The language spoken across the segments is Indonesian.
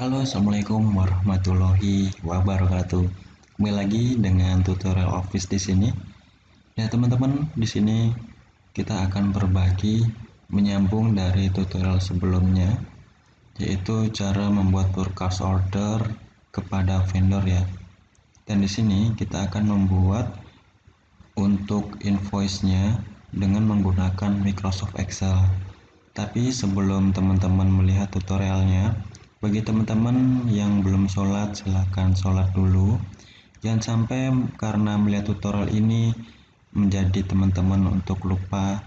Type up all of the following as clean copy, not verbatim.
Halo, assalamualaikum warahmatullahi wabarakatuh. Kembali lagi dengan tutorial Office di sini. Ya teman-teman, di sini kita akan berbagi menyambung dari tutorial sebelumnya, yaitu cara membuat purchase order kepada vendor ya. Dan di sini kita akan membuat untuk invoice-nya dengan menggunakan Microsoft Excel. Tapi sebelum teman-teman melihat tutorialnya, bagi teman-teman yang belum sholat, silahkan sholat dulu. Jangan sampai karena melihat tutorial ini menjadi teman-teman untuk lupa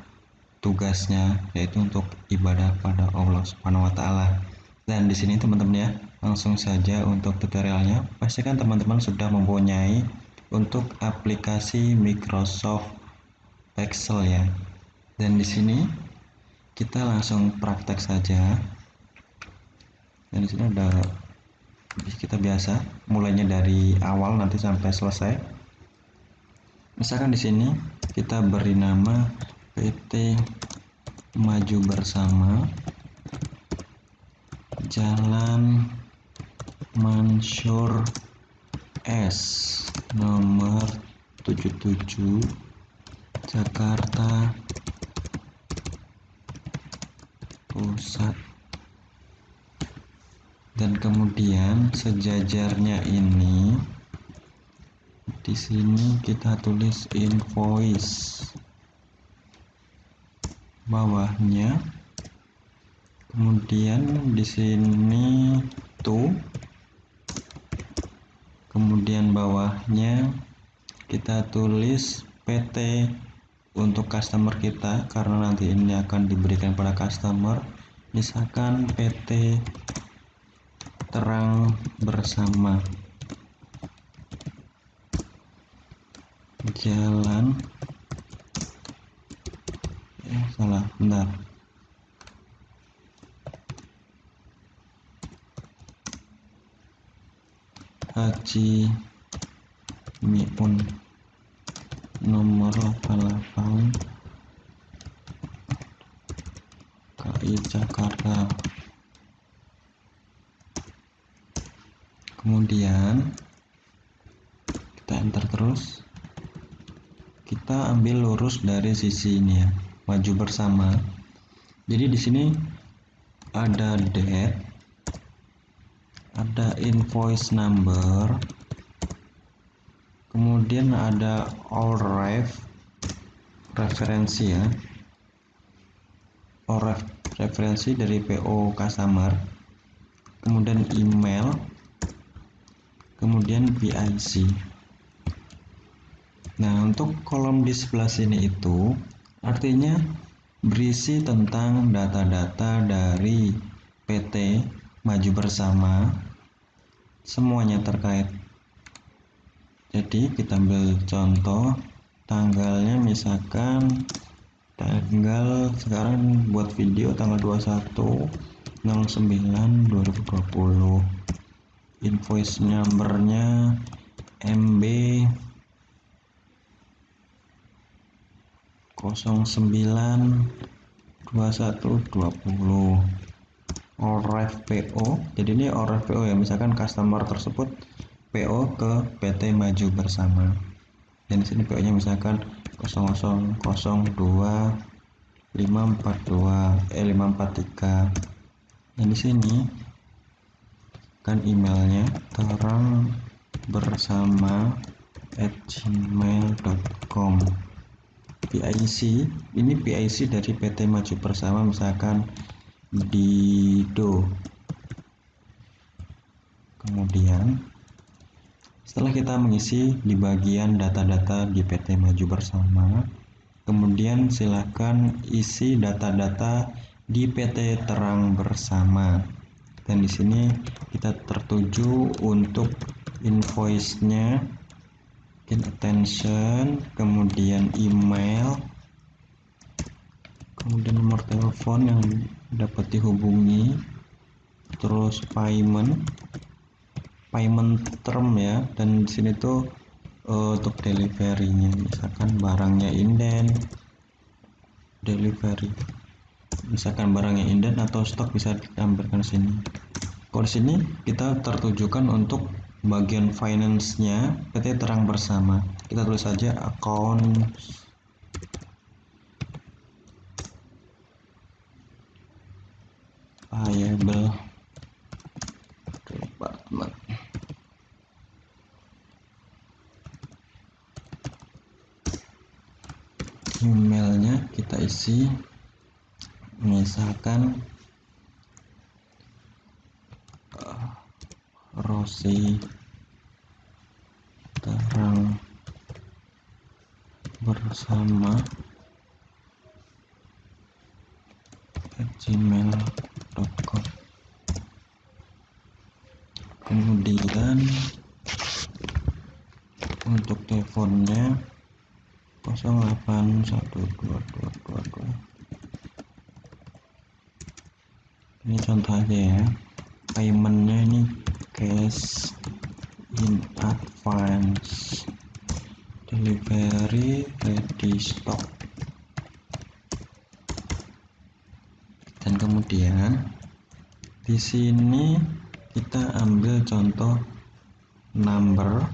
tugasnya, yaitu untuk ibadah pada Allah Subhanahu wa Ta'ala. Dan di sini teman-teman ya, langsung saja untuk tutorialnya. Pastikan teman-teman sudah mempunyai untuk aplikasi Microsoft Excel ya. Dan di sini kita langsung praktek saja. Dan di sini ada kita biasa mulainya dari awal nanti sampai selesai. Misalkan di sini kita beri nama PT Maju Bersama Jalan Mansur S nomor 77 Jakarta Pusat. Dan kemudian sejajarnya ini di sini kita tulis invoice, bawahnya kemudian di sini to, kemudian bawahnya kita tulis PT untuk customer kita karena nanti ini akan diberikan pada customer. Misalkan PT Terang Bersama Jalan salah benar Haji Miun nomor 88 KI Jakarta. Kemudian kita enter terus, kita ambil lurus dari sisi ini ya, Maju Bersama. Jadi di sini ada date, ada invoice number, kemudian ada all referensi ya, all referensi dari PO customer, kemudian email, kemudian PIC. Nah, untuk kolom di sebelah sini itu artinya berisi tentang data-data dari PT Maju Bersama, semuanya terkait. Jadi kita ambil contoh tanggalnya, misalkan tanggal sekarang buat video tanggal 21/09/2020. Invoice numbernya MB 092120. Oref PO, jadi ini oref PO ya, misalkan customer tersebut PO ke PT Maju Bersama. Dan di sini PO-nya misalkan 0002 543. Dan di sini kan emailnya terangbersama@gmail.com. PIC, ini PIC dari PT Maju Bersama, misalkan Dido. Kemudian setelah kita mengisi di bagian data-data di PT Maju Bersama, kemudian silakan isi data-data di PT Terang Bersama. Dan di sini kita tertuju untuk invoice-nya, attention, kemudian email, kemudian nomor telepon yang dapat dihubungi, terus payment term ya. Dan di sini tuh untuk delivery-nya, misalkan barangnya inden, delivery, misalkan barangnya inden atau stok bisa ditampilkan sini. Kalau di sini kita tertujukan untuk bagian finance-nya PT Terang Bersama. Kita tulis saja account payable department. Emailnya kita isi misalkan Rosi Terang Bersama @gmail.com. Kemudian untuk teleponnya 081222. Ini contoh aja ya. Paymentnya ini cash in advance, delivery ready stock. Dan kemudian di sini kita ambil contoh number,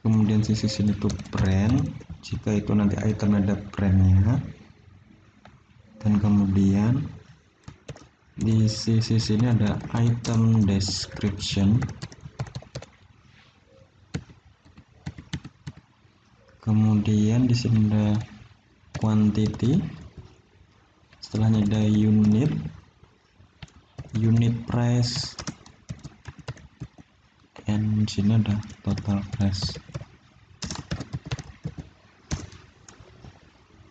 kemudian sisi sini tuh brand jika itu nanti item ada brandnya, dan kemudian di sisi sini ada item description, kemudian di sini ada quantity, setelahnya ada unit price, dan di sini ada total price.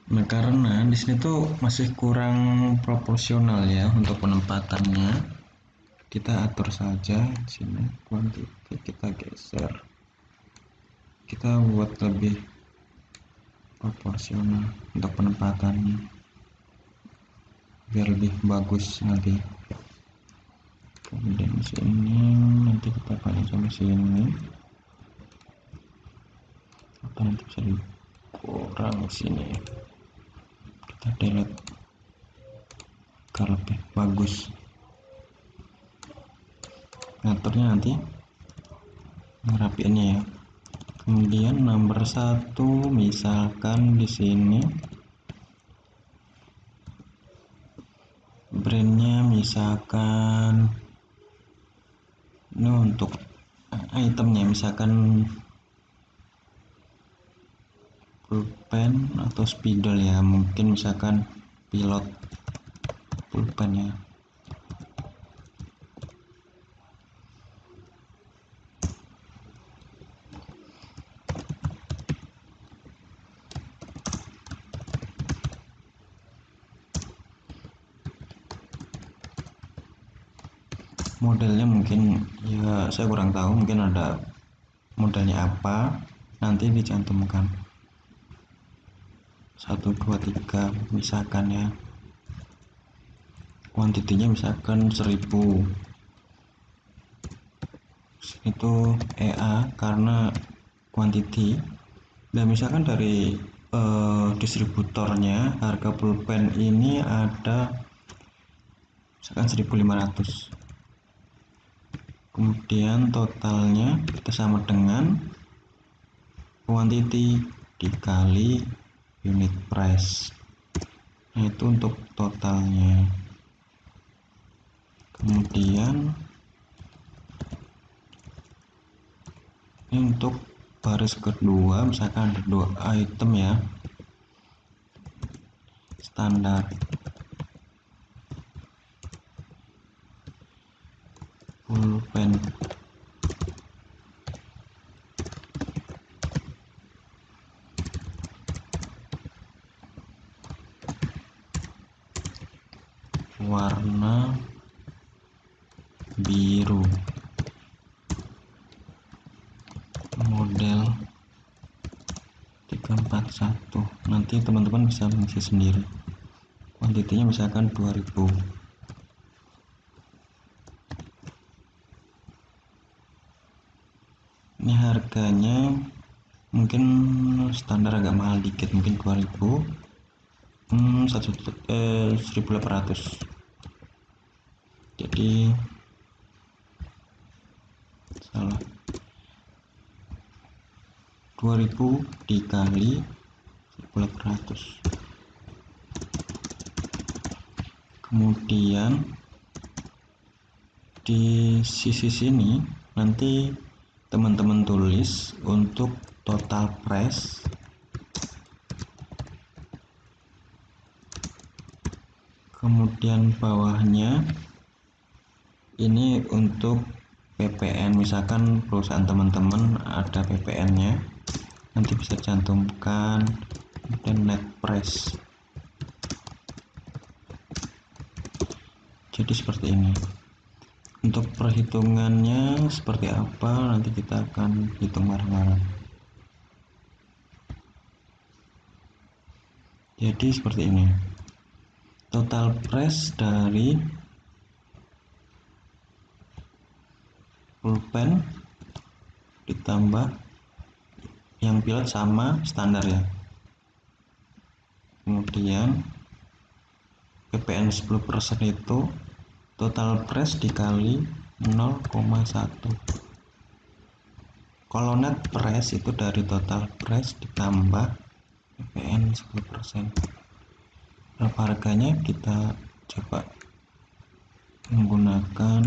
Nah, karena di sini tuh masih kurang proporsional ya untuk penempatannya, kita atur saja di sini quantity, kita geser, kita buat lebih proporsional untuk penempatannya biar lebih bagus nanti. Kemudian di sini nanti kita pakai sampai sini, atau nanti bisa dikurang sini, kita delete agar lebih bagus. Ngaturnya nanti ngerapiinnya ya. Kemudian nomor 1 misalkan di sini brandnya misalkan ini untuk itemnya misalkan pulpen atau spidol ya, mungkin misalkan pilot pulpen ya. Modelnya mungkin ya saya kurang tahu, mungkin ada modelnya apa, nanti dicantumkan 1 2 3 misalkan ya. Kuantitinya misalkan 1000, itu EA karena quantity, dan misalkan dari distributornya harga pulpen ini ada misalkan 1500, kemudian totalnya kita sama dengan quantity dikali unit price. Nah, itu untuk totalnya. Kemudian ini untuk baris kedua misalkan ada 2 item ya, standar pulpen warna biru, model 341. Nanti teman-teman bisa mengisi sendiri. Kuantitinya misalkan 2000. Ini harganya mungkin standar agak mahal dikit, mungkin 2000, 1800. Jadi salah, 2000 dikali 1.400. Kemudian di sisi sini nanti teman-teman tulis untuk total price, kemudian bawahnya ini untuk PPN, misalkan perusahaan teman-teman ada PPN-nya, nanti bisa cantumkan, dan net price. Jadi seperti ini. Untuk perhitungannya seperti apa nanti kita akan hitung bareng-bareng. Jadi seperti ini. Total price dari pulpen ditambah yang pilot sama standar ya. Kemudian PPN 10% itu total price dikali 0,1. Kalau net price itu dari total price ditambah PPN 10%. Berapa harganya kita coba menggunakan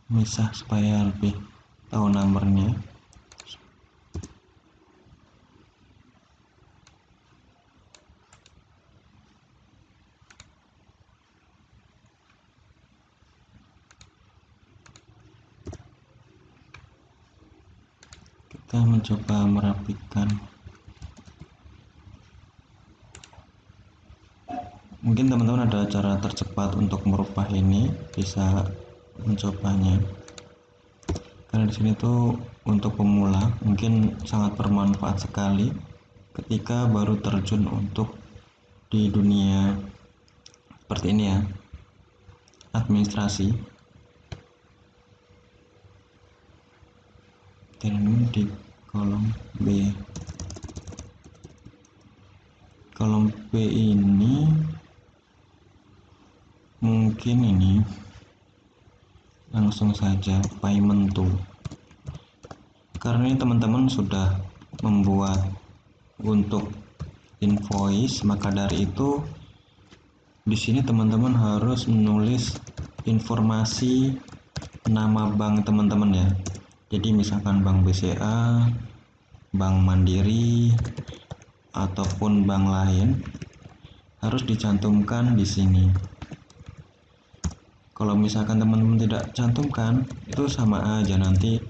misah supaya lebih tahu nomornya. Kita mencoba merapikan. Mungkin teman-teman ada cara tercepat untuk merubah ini, bisa mencobanya. Karena di sini tuh untuk pemula mungkin sangat bermanfaat sekali ketika baru terjun untuk di dunia seperti ini ya, administrasi. Dan ini di kolom B. Kolom B ini mungkin ini langsung saja payment to, karena ini teman-teman sudah membuat untuk invoice, maka dari itu di sini teman-teman harus menulis informasi nama bank teman-teman ya. Jadi misalkan Bank BCA, Bank Mandiri, ataupun bank lain harus dicantumkan di sini. Kalau misalkan teman-teman tidak cantumkan, itu sama aja nanti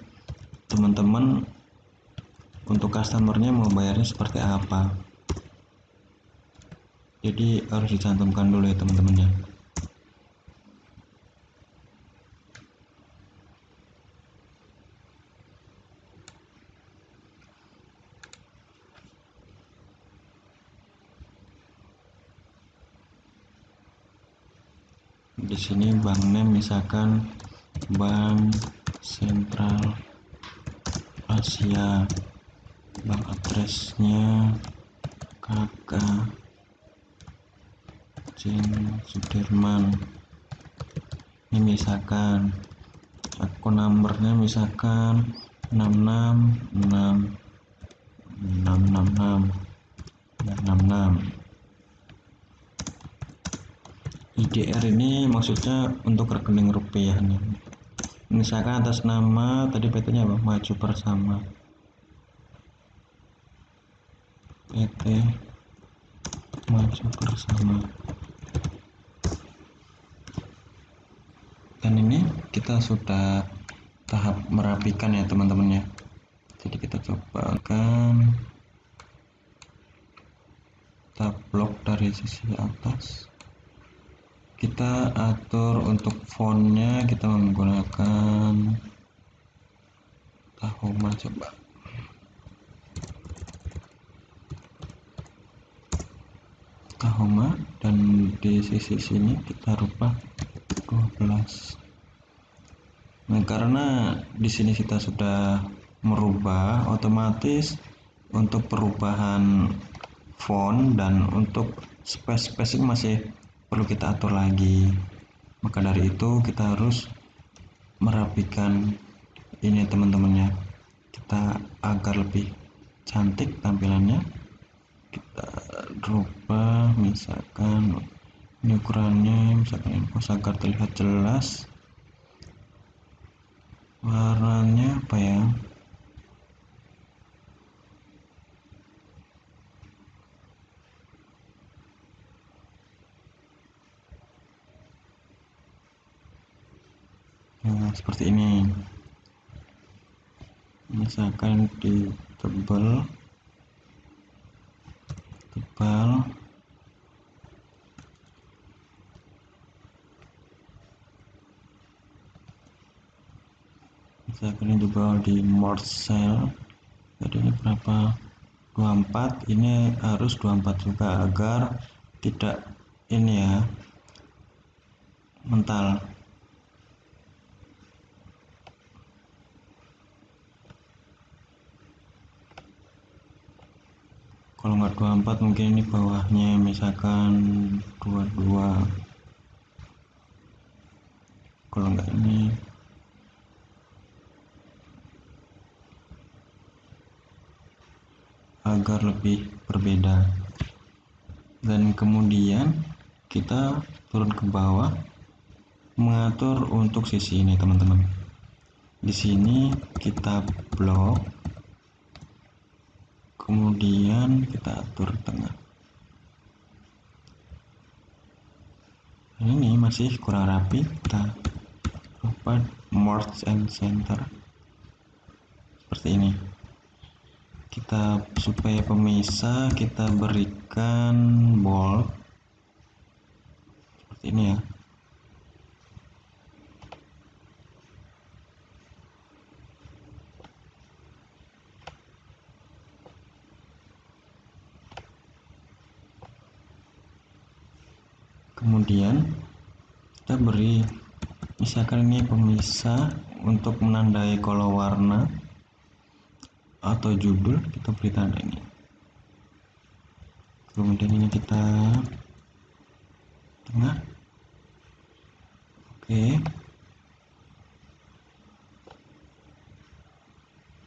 teman-teman untuk customernya mau bayarnya seperti apa. Jadi harus dicantumkan dulu ya teman-teman ya. Di sini banknya misalkan Bank Sentral Asia, bank addressnya KK Jen Sudirman. Ini misalkan akun nomornya misalkan 666 IDR ini maksudnya untuk rekening rupiah nih. Misalkan atas nama tadi PT-nya apa? Maju Bersama. PT Maju Bersama. Dan ini kita sudah tahap merapikan ya teman-teman ya. Jadi kita coba kan kita blok dari sisi atas. Kita atur untuk fontnya, kita menggunakan Tahoma coba. Tahoma, dan di sisi sini kita rubah 12. Nah, karena di sini kita sudah merubah, otomatis untuk perubahan font dan untuk space-spacing masih perlu kita atur lagi. Maka dari itu kita harus merapikan ini teman-teman ya, kita agar lebih cantik tampilannya. Kita rubah misalkan ini ukurannya, misalkan info agar terlihat jelas. Warnanya apa ya, nah, seperti ini. Misalkan di tebal misalkan juga di merge cell, jadi ini berapa, 24, ini harus 24 juga agar tidak ini ya mental. Kalau nggak 24 mungkin ini bawahnya misalkan 22, kalau nggak ini agar lebih berbeda. Dan kemudian kita turun ke bawah mengatur untuk sisi ini teman-teman. Di sini kita blok, kemudian kita atur tengah. Ini masih kurang rapi, kita ubah merge and center seperti ini. Kita supaya pemisah kita berikan bold seperti ini ya. Kemudian kita beri misalkan ini pemisah untuk menandai kalau warna atau judul, kita beri tanda ini. Kemudian ini kita tengah. Oke.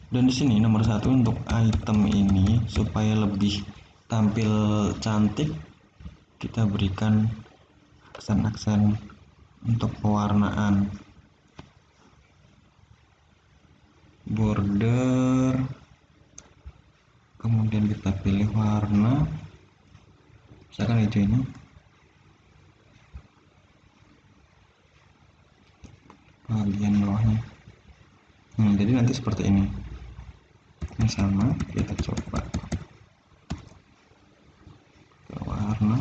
Dan di sini nomor 1 untuk item ini supaya lebih tampil cantik, kita berikan aksen-aksen untuk pewarnaan, border, kemudian kita pilih warna misalkan hijau ini, bagian bawahnya. Jadi nanti seperti ini. Ini sama, kita coba ke warna.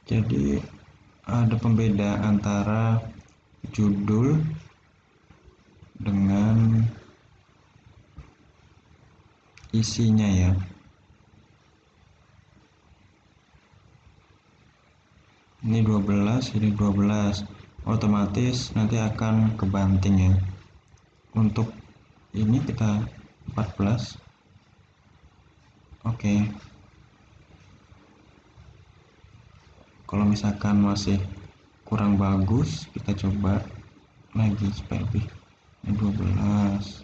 Jadi ada pembeda antara judul dengan isinya ya. Ini 12, ini 12, otomatis nanti akan kebanting ya. Untuk ini kita 14. Oke. Kalau misalkan masih kurang bagus, kita coba lagi supaya lebih. Ini 12.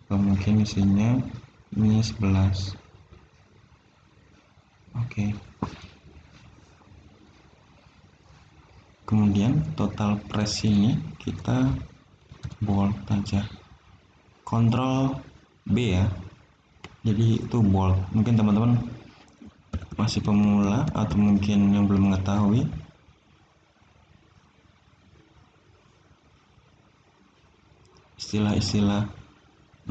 Atau mungkin isinya ini 11. Oke. Kemudian total press ini kita bold aja, Ctrl B ya, jadi itu bold. Mungkin teman-teman masih pemula atau mungkin yang belum mengetahui, istilah-istilah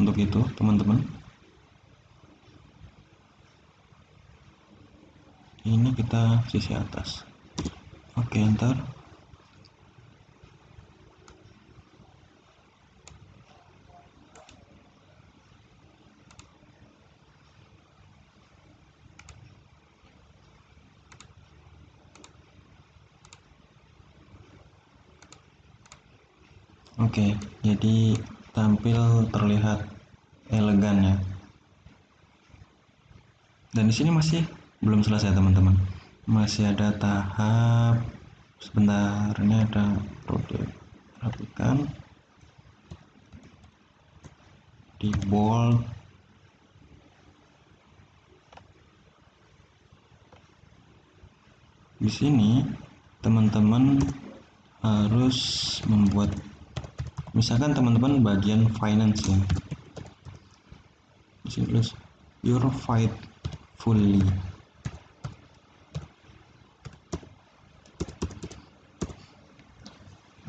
untuk itu teman-teman. Ini kita sisi atas. Oke, enter. Oke, jadi tampil terlihat elegan ya. Dan di sini masih belum selesai teman-teman, masih ada tahap. Sebentar, ini ada rode, perhatikan di bold. Di sini teman-teman harus membuat, misalkan teman-teman bagian finance ya, di sini tulis your fight fully.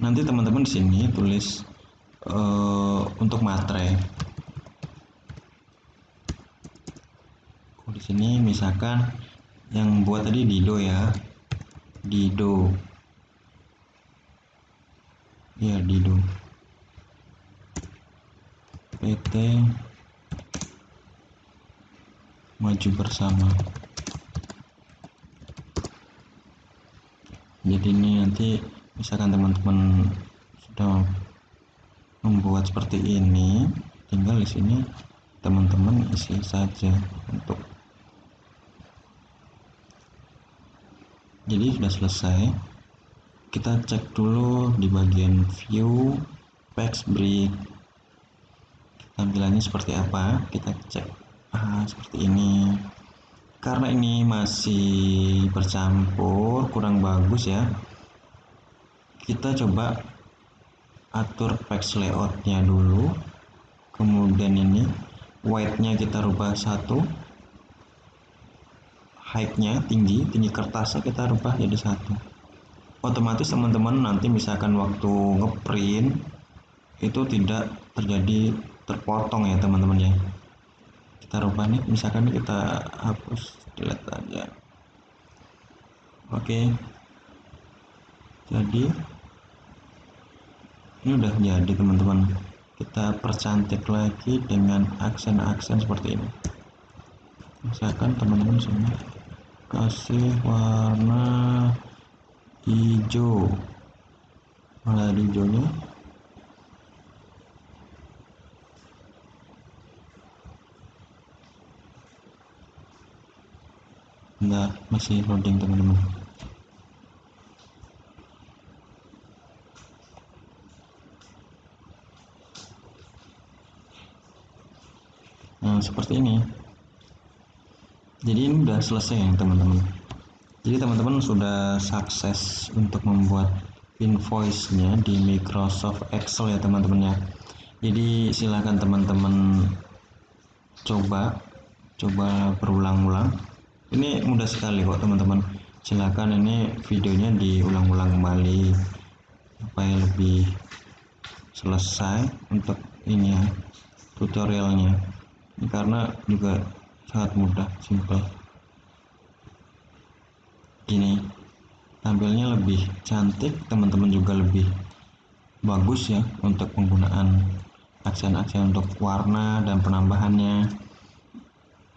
Nanti teman-teman di sini tulis untuk materai. Di sini misalkan yang buat tadi Dido ya, Dido ya, Dido PT Maju Bersama. Jadi ini nanti misalkan teman-teman sudah membuat seperti ini, tinggal di sini teman-teman isi saja untuk. Jadi sudah selesai. Kita cek dulu di bagian view page break, tampilannya seperti apa. Kita cek seperti ini. Karena ini masih bercampur, kurang bagus ya, kita coba atur page layoutnya dulu. Kemudian ini white-nya kita rubah 1, height-nya tinggi kertasnya kita rubah jadi 1. Otomatis teman-teman nanti misalkan waktu ngeprint itu tidak terjadi terpotong ya teman-teman ya. Kita rubah nih, misalkan kita hapus, delete aja. Oke, jadi ini udah jadi teman-teman. Kita percantik lagi dengan aksen-aksen seperti ini. Misalkan teman-teman sini kasih warna hijau, warna hijaunya enggak, masih loading teman-teman. Nah seperti ini. Jadi ini udah selesai ya teman-teman. Jadi teman-teman sudah sukses untuk membuat invoice-nya di Microsoft Excel ya teman-teman ya. Jadi silakan teman-teman coba berulang-ulang. Ini mudah sekali kok teman-teman. Silakan ini videonya diulang-ulang kembali supaya lebih selesai untuk ini ya, tutorialnya. Ini karena juga sangat mudah, simple. Gini tampilnya lebih cantik, teman-teman juga lebih bagus ya untuk penggunaan aksen-aksen untuk warna dan penambahannya.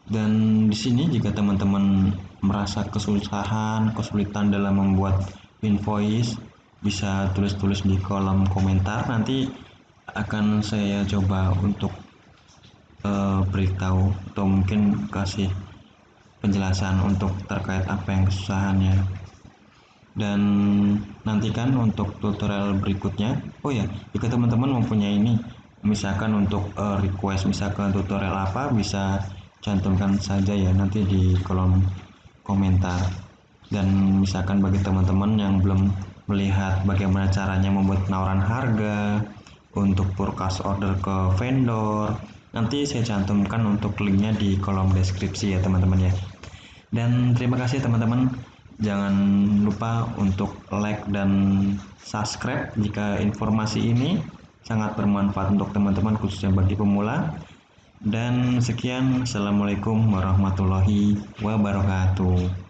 Dan di sini jika teman-teman merasa kesulitan dalam membuat invoice, bisa tulis-tulis di kolom komentar, nanti akan saya coba untuk beritahu atau mungkin kasih penjelasan untuk terkait apa yang kesusahannya. Dan nantikan untuk tutorial berikutnya. Oh ya, jika teman-teman mempunyai ini, misalkan untuk request misalkan tutorial apa, bisa cantumkan saja ya nanti di kolom komentar. Dan misalkan bagi teman-teman yang belum melihat bagaimana caranya membuat penawaran harga untuk forecast order ke vendor, nanti saya cantumkan untuk linknya di kolom deskripsi ya teman-teman ya. Dan terima kasih teman-teman, jangan lupa untuk like dan subscribe jika informasi ini sangat bermanfaat untuk teman-teman khususnya bagi pemula. Dan sekian, assalamualaikum warahmatullahi wabarakatuh.